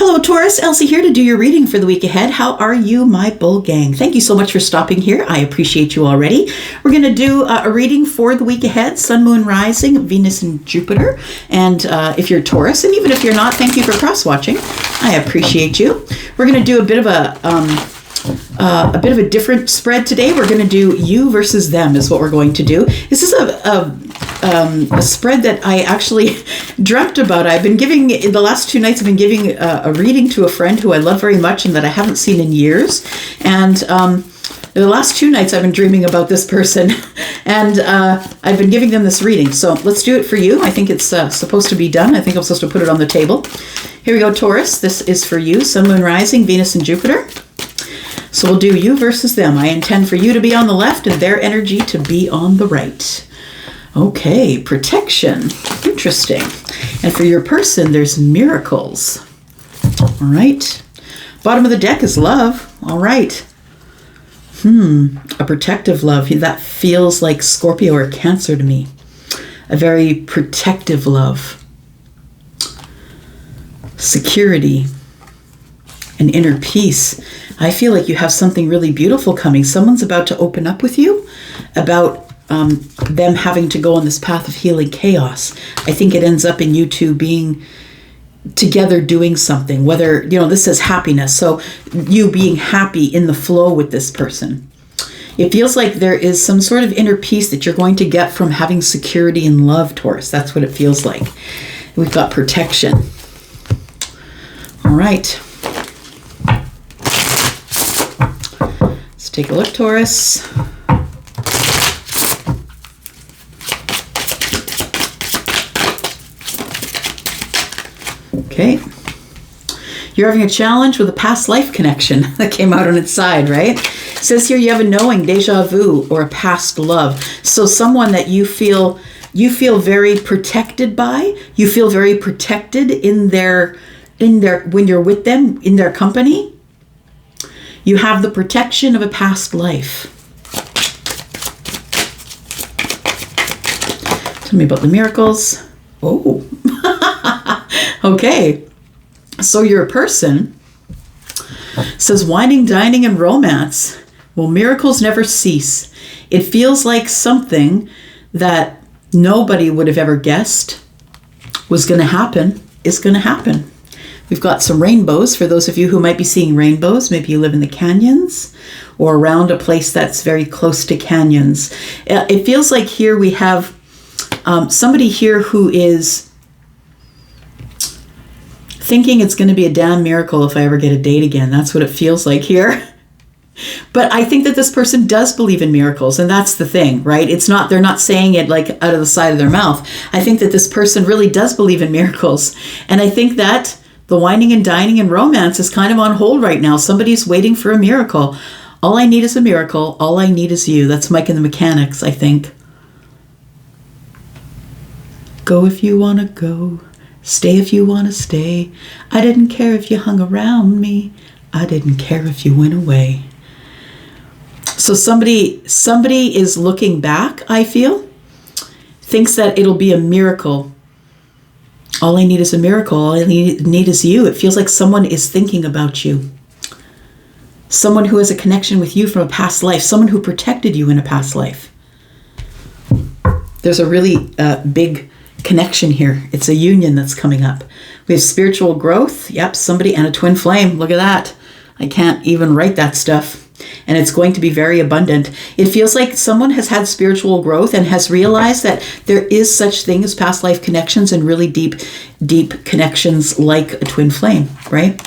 Hello, Taurus. Elsie here to do your reading for the week ahead. How are you, my bull gang? Thank you so much for stopping here. I appreciate you already. We're going to do a reading for the week ahead, Sun, Moon, Rising, Venus, and Jupiter. And if you're Taurus, and even if you're not, thank you for cross-watching. I appreciate you. We're going to do a bit of a different spread today. We're going to do you versus them is what we're going to do. This is a spread that I actually dreamt about. I've been giving, in the last 2 nights, I've been giving a reading to a friend who I love very much and that I haven't seen in years. And the last 2 nights I've been dreaming about this person and I've been giving them this reading. So let's do it for you. I think it's supposed to be done. I think I'm supposed to put it on the table. Here we go, Taurus. This is for you, Sun, Moon, Rising, Venus, and Jupiter. So we'll do you versus them. I intend for you to be on the left and their energy to be on the right. Okay, protection. Interesting. And for your person, there's miracles. All right. Bottom of the deck is love. All right. A protective love. That feels like Scorpio or Cancer to me. A very protective love. Security. An inner peace. I feel like you have something really beautiful coming. Someone's about to open up with you about them having to go on this path of healing chaos. I think it ends up in you two being together doing something, whether, this says happiness. So you being happy in the flow with this person. It feels like there is some sort of inner peace that you're going to get from having security and love, Taurus. That's what it feels like. We've got protection. All right. Let's take a look, Taurus. Okay. You're having a challenge with a past life connection that came out on its side, right? It says here you have a knowing, deja vu, or a past love. So someone that you feel very protected by, you feel very protected in their when you're with them, in their company. You have the protection of a past life. Tell me about the miracles. Oh. Okay. So your person says whining, dining, and romance. Well, miracles never cease. It feels like something that nobody would have ever guessed was going to happen is going to happen. We've got some rainbows for those of you who might be seeing rainbows. Maybe you live in the canyons or around a place that's very close to canyons. It feels like here we have somebody here who is thinking it's going to be a damn miracle if I ever get a date again. That's what it feels like here. But I think that this person does believe in miracles, and that's the thing, right? They're not saying it like out of the side of their mouth. I think that this person really does believe in miracles. And I think that the whining and dining and romance is kind of on hold right now. Somebody's waiting for a miracle. All I need is a miracle. All I need is you. That's Mike and the Mechanics, I think. Go if you want to go. Stay if you want to stay. I didn't care if you hung around me. I didn't care if you went away. So somebody is looking back, I feel, thinks that it'll be a miracle. All I need is a miracle. All I need is you. It feels like someone is thinking about you. Someone who has a connection with you from a past life. Someone who protected you in a past life. There's a really big connection here. It's a union that's coming up. We have spiritual growth. Yep, somebody and a twin flame. Look at that. I can't even write that stuff. And it's going to be very abundant. It feels like someone has had spiritual growth and has realized that there is such thing as past life connections and really deep connections like a twin flame, right?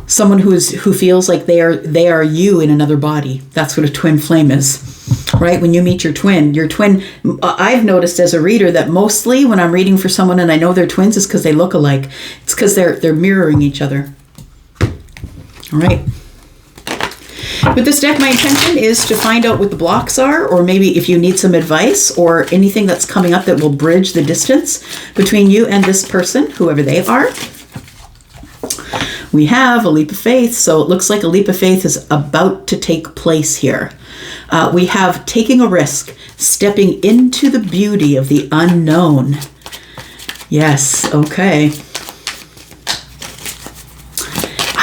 Someone who feels like they are you in another body. That's what a twin flame is, right? When you meet your twin, I've noticed as a reader that mostly when I'm reading for someone and I know they're twins, it's because they look alike. It's because they're mirroring each other. All right. With this deck, my intention is to find out what the blocks are, or maybe if you need some advice or anything that's coming up that will bridge the distance between you and this person, whoever they are. We have a leap of faith, so it looks like a leap of faith is about to take place here. We have taking a risk, stepping into the beauty of the unknown. Yes, okay.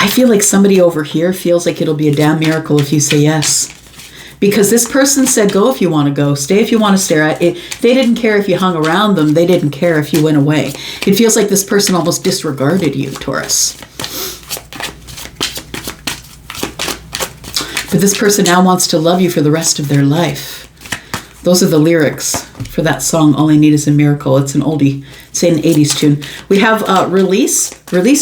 I feel like somebody over here feels like it'll be a damn miracle if you say yes. Because this person said go if you want to go, stay if you want to stay. They didn't care if you hung around them. They didn't care if you went away. It feels like this person almost disregarded you, Taurus. But this person now wants to love you for the rest of their life. Those are the lyrics for that song, All I Need Is a Miracle. It's an oldie. It's an 80s tune. We have release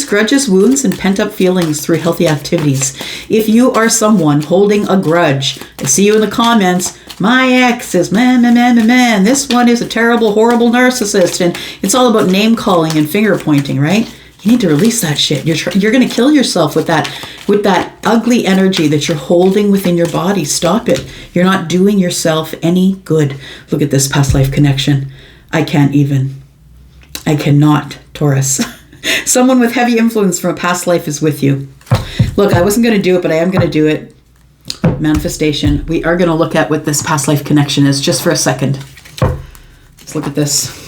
grudges, wounds, and pent-up feelings through healthy activities. If you are someone holding a grudge, I see you in the comments, my ex is man. This one is a terrible, horrible narcissist. And it's all about name-calling and finger-pointing, right? You need to release that shit. You're going to kill yourself with that ugly energy that you're holding within your body. Stop it. You're not doing yourself any good. Look at this past life connection. I cannot, Taurus. Someone with heavy influence from a past life is with you. Look, I wasn't going to do it, but I am going to do it. Manifestation. We are going to look at what this past life connection is just for a second. Let's look at this.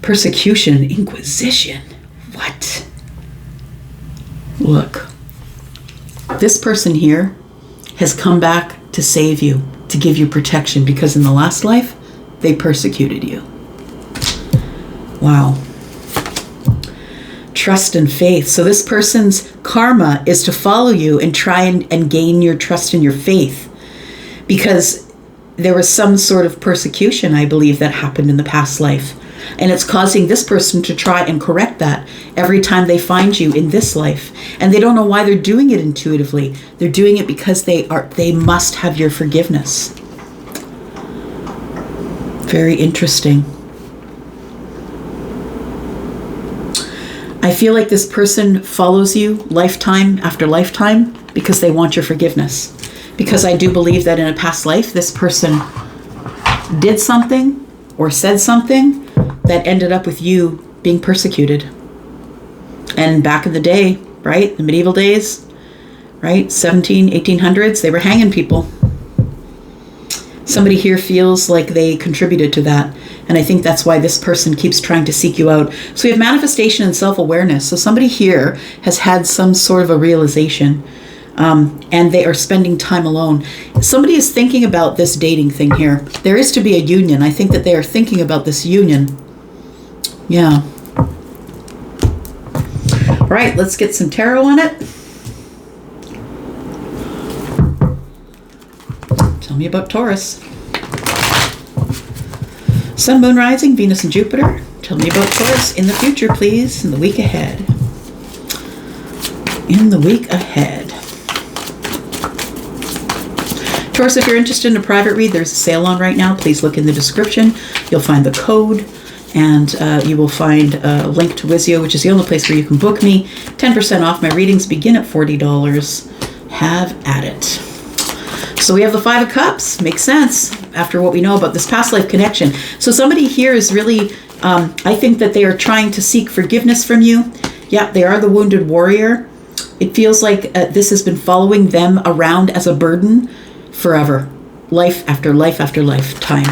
Persecution, inquisition. What? Look. This person here has come back to save you, to give you protection, because in the last life, they persecuted you. Wow. Trust and faith. So this person's karma is to follow you and try and gain your trust and your faith, because there was some sort of persecution, I believe, that happened in the past life. And it's causing this person to try and correct that every time they find you in this life. And they don't know why they're doing it intuitively. They're doing it because they must have your forgiveness. Very interesting. I feel like this person follows you lifetime after lifetime because they want your forgiveness. Because I do believe that in a past life, this person did something or said something that ended up with you being persecuted. And back in the day, right, the medieval days, right, 1800s, they were hanging people. Somebody here feels like they contributed to that. And I think that's why this person keeps trying to seek you out. So we have manifestation and self-awareness. So somebody here has had some sort of a realization, and they are spending time alone. Somebody is thinking about this dating thing here. There is to be a union. I think that they are thinking about this union. Yeah. All right, let's get some tarot on it. Tell me about Taurus. Sun, Moon, Rising, Venus, and Jupiter. Tell me about Taurus in the future, please, in the week ahead. In the week ahead. Taurus, if you're interested in a private read, there's a sale on right now. Please look in the description. You'll find the code. And you will find a link to Wizio, which is the only place where you can book me. 10% off. My readings begin at $40. Have at it. So we have the Five of Cups. Makes sense after what we know about this past life connection. So somebody here is really, I think that they are trying to seek forgiveness from you. Yeah, they are the wounded warrior. It feels like this has been following them around as a burden forever. Life after life after lifetime.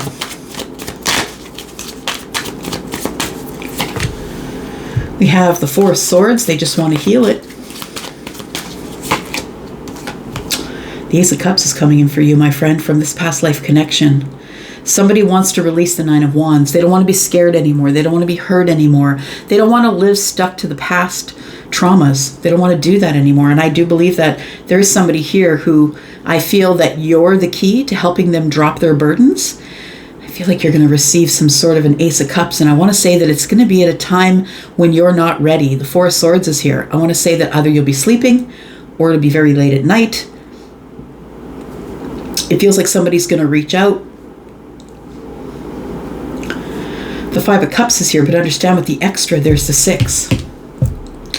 We have the Four of Swords. They just want to heal it. The Ace of Cups is coming in for you, my friend, from this past life connection. Somebody wants to release the Nine of Wands. They don't want to be scared anymore. They don't want to be hurt anymore. They don't want to live stuck to the past traumas. They don't want to do that anymore. And I do believe that there is somebody here who I feel that you're the key to helping them drop their burdens. I feel like you're going to receive some sort of an Ace of Cups, and I want to say that it's going to be at a time when you're not ready. The Four of Swords is here. I want to say that either you'll be sleeping or it'll be very late at night. It feels like somebody's going to reach out. The Five of Cups is here, but understand with the extra, there's the Six.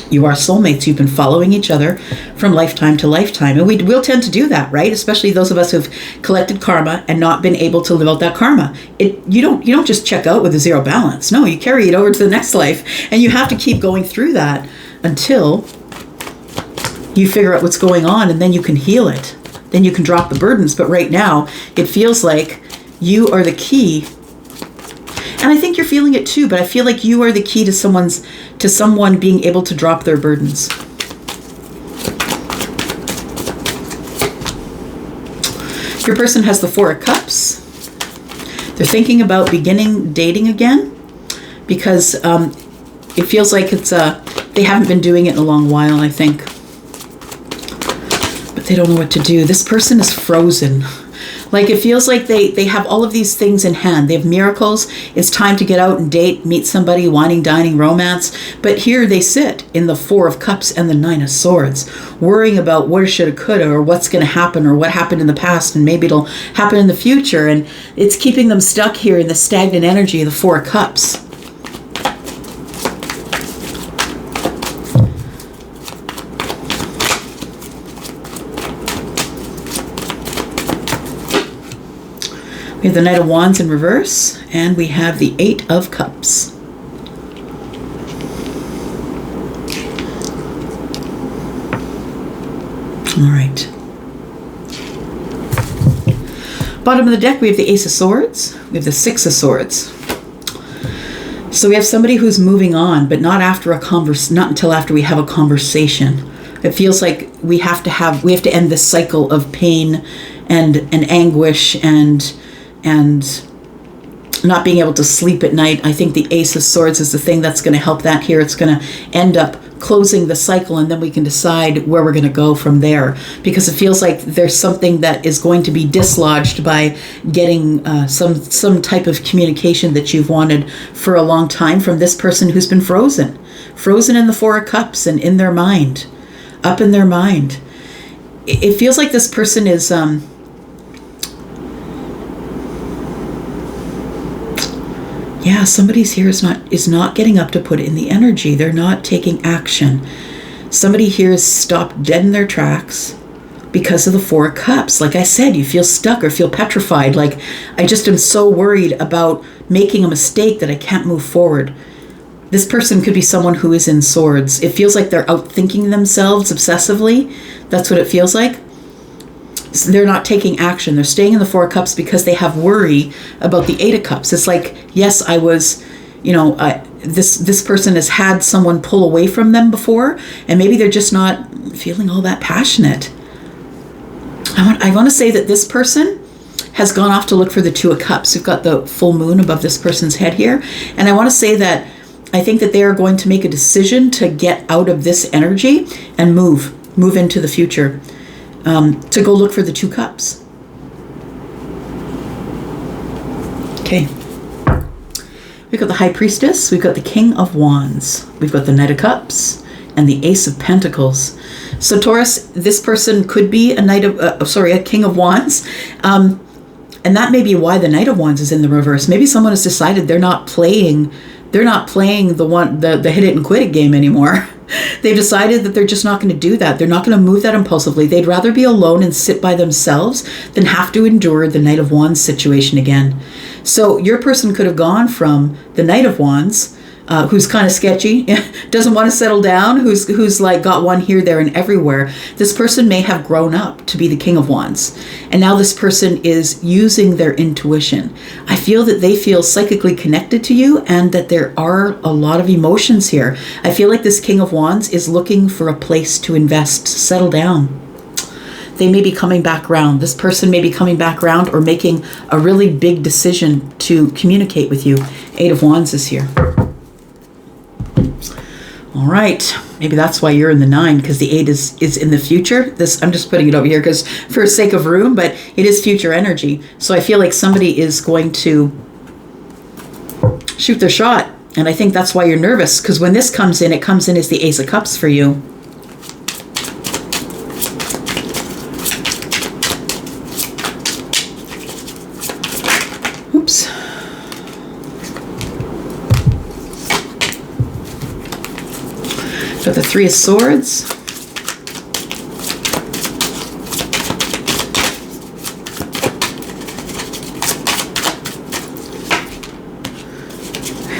You are soulmates. You've been following each other from lifetime to lifetime. And we will tend to do that, right? Especially those of us who've collected karma and not been able to live out that karma. You don't just check out with a zero balance. No, you carry it over to the next life. And you have to keep going through that until you figure out what's going on, and then you can heal it. Then you can drop the burdens. But right now, it feels like you are the key. And I think you're feeling it too, but I feel like you are the key to someone being able to drop their burdens. Your person has the Four of Cups. They're thinking about beginning dating again because it feels like they haven't been doing it in a long while, I think. But they don't know what to do. This person is frozen. Like, it feels like they have all of these things in hand. They have miracles. It's time to get out and date, meet somebody, whining, dining, romance. But here they sit in the Four of Cups and the Nine of Swords, worrying about what shoulda, coulda, or what's going to happen, or what happened in the past, and maybe it'll happen in the future. And it's keeping them stuck here in the stagnant energy of the Four of Cups. We have the Knight of Wands in reverse, and we have the Eight of Cups. All right. Bottom of the deck, we have the Ace of Swords. We have the Six of Swords. So we have somebody who's moving on, but not until after we have a conversation. It feels like we have to end this cycle of pain and anguish and not being able to sleep at night. I think the Ace of Swords is the thing that's going to help that here. It's going to end up closing the cycle, and then we can decide where we're going to go from there, because it feels like there's something that is going to be dislodged by getting some type of communication that you've wanted for a long time from this person who's been frozen in the Four of Cups and in their mind, up in their mind. It feels like this person is somebody's here is not getting up to put in the energy. They're not taking action. Somebody here is stopped dead in their tracks because of the Four of Cups. Like I said, you feel stuck or feel petrified. Like, I just am so worried about making a mistake that I can't move forward. This person could be someone who is in Swords. It feels like they're outthinking themselves obsessively. That's what it feels like. They're not taking action. They're staying in the Four of Cups because they have worry about the Eight of Cups. It's like, yes, I was, this person has had someone pull away from them before, and maybe they're just not feeling all that passionate. I want to say that this person has gone off to look for the Two of Cups. We've got the full moon above this person's head here. And I want to say that I think that they are going to make a decision to get out of this energy and move into the future. To go look for the Two Cups. Okay. We've got the High Priestess. We've got the King of Wands. We've got the Knight of Cups and the Ace of Pentacles. So Taurus, this person could be a King of Wands. And that may be why the Knight of Wands is in the reverse. Maybe someone has decided they're not playing the hit it and quit it game anymore. They've decided that they're just not going to do that. They're not going to move that impulsively. They'd rather be alone and sit by themselves than have to endure the Knight of Wands situation again. So your person could have gone from the Knight of Wands, who's kind of sketchy, doesn't want to settle down, who's like got one here, there, and everywhere. This person may have grown up to be the King of Wands. And now this person is using their intuition. I feel that they feel psychically connected to you and that there are a lot of emotions here. I feel like this King of Wands is looking for a place to invest, settle down. They may be coming back around. This person may be coming back around or making a really big decision to communicate with you. Eight of Wands is here. All right, maybe that's why you're in the 9, because the 8 is in the future. I'm just putting it over here because for sake of room, but it is future energy. So I feel like somebody is going to shoot their shot. And I think that's why you're nervous, because when this comes in, it comes in as the Ace of Cups for you. Oops. Got the Three of Swords.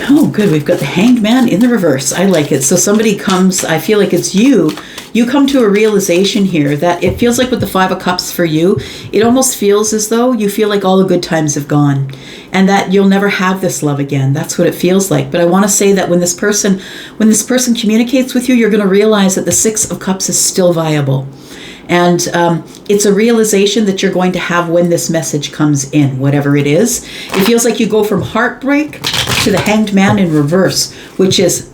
Oh, good. We've got the Hanged Man in the reverse. I like it. So somebody comes, I feel like it's you. you come to a realization here that it feels like with the Five of Cups for you, it almost feels as though you feel like all the good times have gone and that you'll never have this love again. That's what it feels like. But I want to say that when this person communicates with you, you're going to realize that the Six of Cups is still viable. And it's a realization that you're going to have when this message comes in, whatever it is. It feels like you go from heartbreak to the Hanged Man in reverse, which is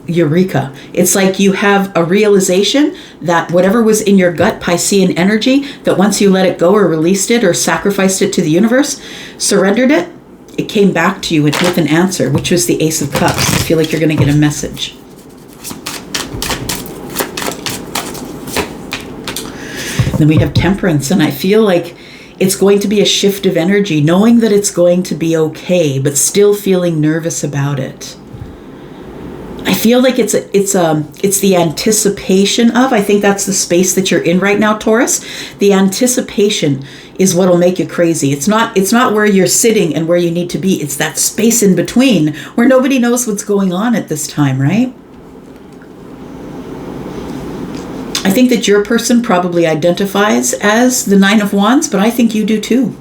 Eureka. It's like you have a realization that whatever was in your gut, Piscean energy, that once you let it go or released it or sacrificed it to the universe, surrendered it, it came back to you with an answer, which was the Ace of Cups. I feel like you're going to get a message. Then we have Temperance, and I feel like it's going to be a shift of energy, knowing that it's going to be okay, but still feeling nervous about it. I feel like it's the anticipation of, I think that's the space that you're in right now, Taurus. The anticipation is what'll make you crazy. It's not where you're sitting and where you need to be. It's that space in between where nobody knows what's going on at this time, right? I think that your person probably identifies as the Nine of Wands, but I think you do too.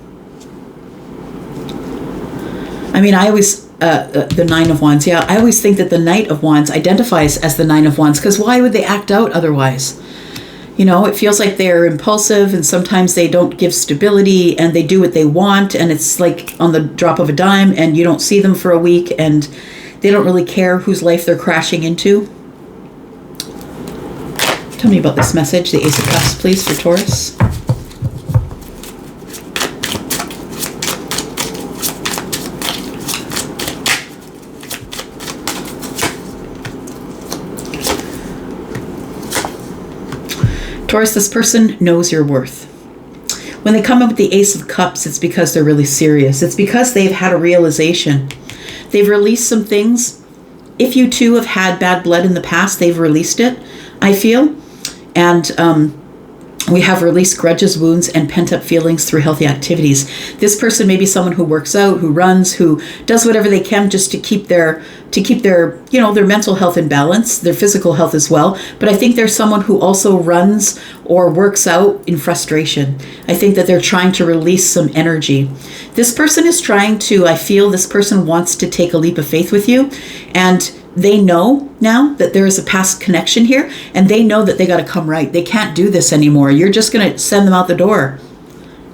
I mean, I always, the Nine of Wands, yeah, I always think that the Knight of Wands identifies as the Nine of Wands, because why would they act out otherwise? You know, it feels like they're impulsive and sometimes they don't give stability and they do what they want and it's like on the drop of a dime and you don't see them for a week and they don't really care whose life they're crashing into. Tell me about this message, the Ace of Cups, please, for Taurus. Taurus, this person knows your worth. When they come up with the Ace of Cups, it's because they're really serious. It's because they've had a realization. They've released some things. If you too have had bad blood in the past, they've released it, I feel. And we have released grudges, wounds, and pent-up feelings through healthy activities. This person may be someone who works out, who runs, who does whatever they can just to keep their you know, their mental health in balance, their physical health as well. But I think there's someone who also runs or works out in frustration. I think that they're trying to release some energy. This person is trying to, I feel this person wants to take a leap of faith with you, and they know now that there is a past connection here, and they know that they got to come right. They can't do this anymore. You're just going to send them out the door.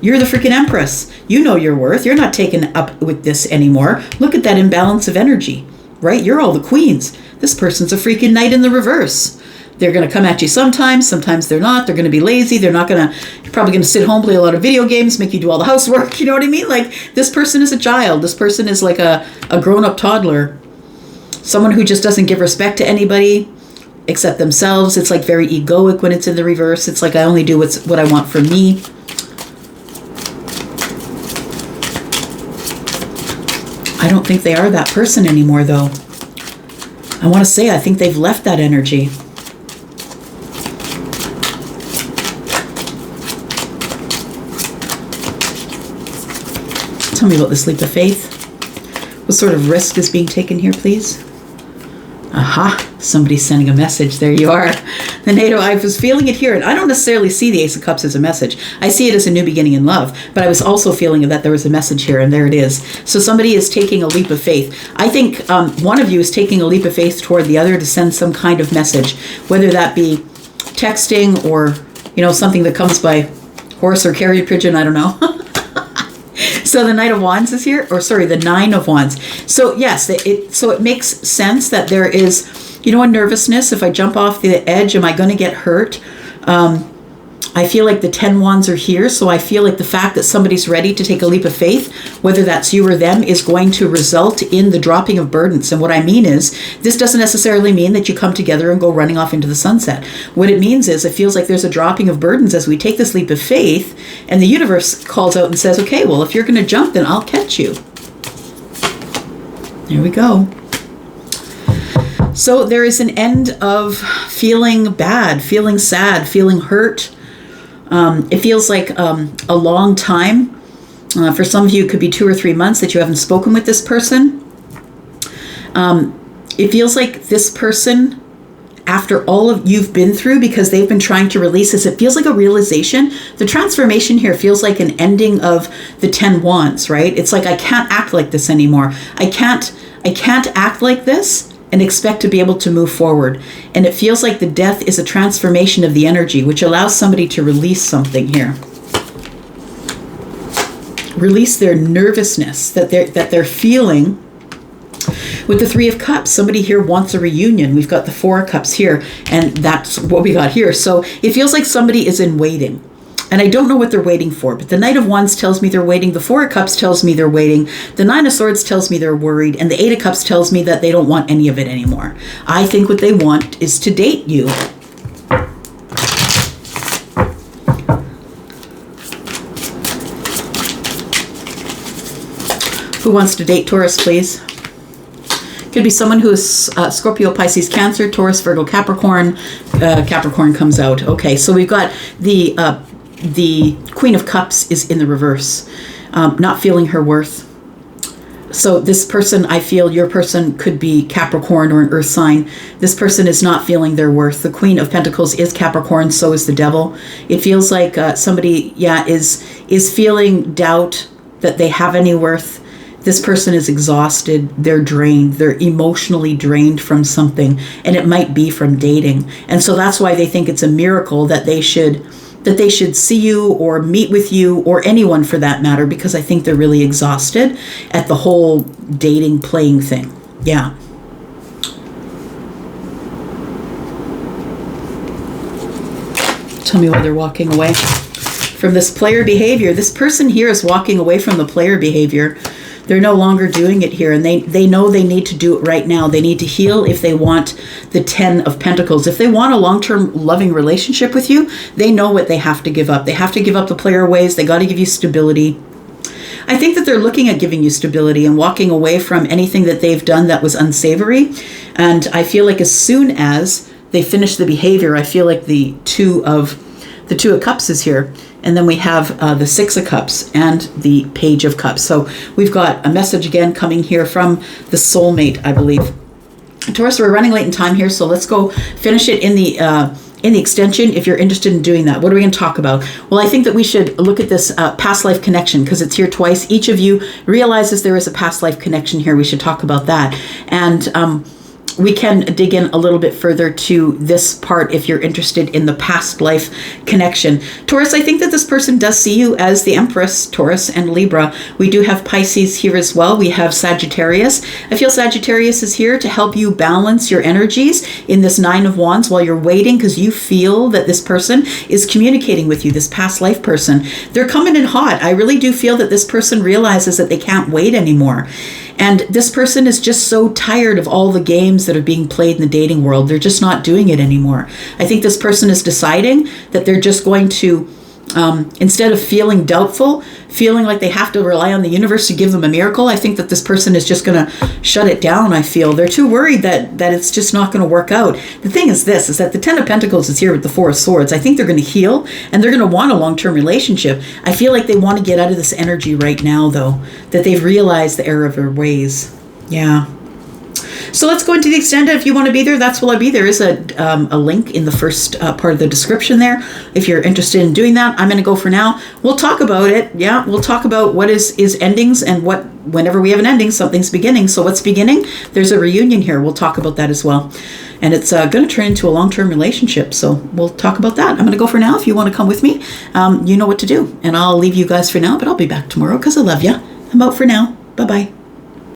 You're the freaking Empress. You know your worth. You're not taken up with this anymore. Look at that imbalance of energy, right? You're all the queens. This person's a freaking knight in the reverse. They're going to come at you sometimes they're not. They're going to be lazy. You're probably going to sit home, play a lot of video games, make you do all the housework. You know what I mean? Like, this person is a child. This person is like a grown-up toddler. Someone who just doesn't give respect to anybody except themselves. It's like very egoic when it's in the reverse. It's like I only do what I want for me. I don't think they are that person anymore, though. I want to say I think they've left that energy. Tell me about this leap of faith. What sort of risk is being taken here, please? Aha, somebody's sending a message. There you are. The NATO, I was feeling it here, and I don't necessarily see the Ace of Cups as a message. I see it as a new beginning in love, but I was also feeling that there was a message here, and there it is. So somebody is taking a leap of faith. I think one of you is taking a leap of faith toward the other to send some kind of message, whether that be texting or, you know, something that comes by horse or carrier pigeon, I don't know. So the Knight of Wands is here, or sorry, the Nine of Wands. So yes, it makes sense that there is, you know, a nervousness. If I jump off the edge, am I going to get hurt? I feel like the 10 Wands are here, so I feel like the fact that somebody's ready to take a leap of faith, whether that's you or them, is going to result in the dropping of burdens. And what I mean is, this doesn't necessarily mean that you come together and go running off into the sunset. What it means is, it feels like there's a dropping of burdens as we take this leap of faith, and the universe calls out and says, okay, well, if you're going to jump, then I'll catch you. There we go. So there is an end of feeling bad, feeling sad, feeling hurt. It feels like a long time. For some of you, it could be 2 or 3 months that you haven't spoken with this person. It feels like this person after all of you've been through, because they've been trying to release this. It feels like a realization. The transformation here feels like an ending of the 10 wands, right? It's like, I can't act like this anymore. I can't act like this and expect to be able to move forward. And it feels like the death is a transformation of the energy, which allows somebody to release something here. Release their nervousness that they're feeling. With the 3 of Cups, somebody here wants a reunion. We've got the 4 of Cups here, and that's what we got here. So it feels like somebody is in waiting. And I don't know what they're waiting for, but the Knight of Wands tells me they're waiting. The 4 of Cups tells me they're waiting. The 9 of Swords tells me they're worried. And the 8 of Cups tells me that they don't want any of it anymore. I think what they want is to date you. Who wants to date Taurus, please? Could be someone who is Scorpio, Pisces, Cancer, Taurus, Virgo, Capricorn. Capricorn comes out. Okay, so we've got the Queen of Cups is in the reverse, not feeling her worth. So this person, I feel your person could be Capricorn or an earth sign. This person is not feeling their worth. The Queen of Pentacles is Capricorn, so is the Devil. It feels like somebody, is feeling doubt that they have any worth. This person is exhausted, they're drained, they're emotionally drained from something, and it might be from dating. And so that's why they think it's a miracle that they should see you or meet with you, or anyone for that matter, because I think they're really exhausted at the whole dating playing thing. Yeah. Tell me why they're walking away from this player behavior. This person here is walking away from the player behavior. They're no longer doing it here, and they know they need to do it right now. They need to heal if they want the 10 of Pentacles. If they want a long-term loving relationship with you, they know what they have to give up. They have to give up the player ways. They got to give you stability. I think that they're looking at giving you stability and walking away from anything that they've done that was unsavory. And I feel like as soon as they finish the behavior, I feel like the two of Cups is here. And then we have the 6 of Cups and the Page of Cups. So we've got a message again coming here from the soulmate, I believe. Taurus, we're running late in time here, so let's go finish it in the extension if you're interested in doing that. What are we going to talk about? Well, I think that we should look at this past life connection, because it's here twice. Each of you realizes there is a past life connection here. We should talk about that. And we can dig in a little bit further to this part if you're interested in the past life connection. Taurus, I think that this person does see you as the Empress, Taurus and Libra. We do have Pisces here as well. We have Sagittarius. I feel Sagittarius is here to help you balance your energies in this 9 of Wands while you're waiting, because you feel that this person is communicating with you, this past life person. They're coming in hot. I really do feel that this person realizes that they can't wait anymore. And this person is just so tired of all the games that are being played in the dating world. They're just not doing it anymore. I think this person is deciding that they're just going to, instead of feeling doubtful, feeling like they have to rely on the universe to give them a miracle, I think that this person is just going to shut it down, I feel. They're too worried that it's just not going to work out. The thing is this, is that the 10 of Pentacles is here with the 4 of Swords. I think they're going to heal, and they're going to want a long-term relationship. I feel like they want to get out of this energy right now, though, that they've realized the error of their ways. Yeah. So let's go into the extended. If you want to be there, that's will I be. There is a link in the first part of the description there. If you're interested in doing that, I'm going to go for now. We'll talk about it. Yeah, we'll talk about what is endings, and what, whenever we have an ending, something's beginning. So what's beginning? There's a reunion here. We'll talk about that as well. And it's going to turn into a long-term relationship. So we'll talk about that. I'm going to go for now. If you want to come with me, you know what to do. And I'll leave you guys for now, but I'll be back tomorrow because I love you. I'm out for now. Bye-bye.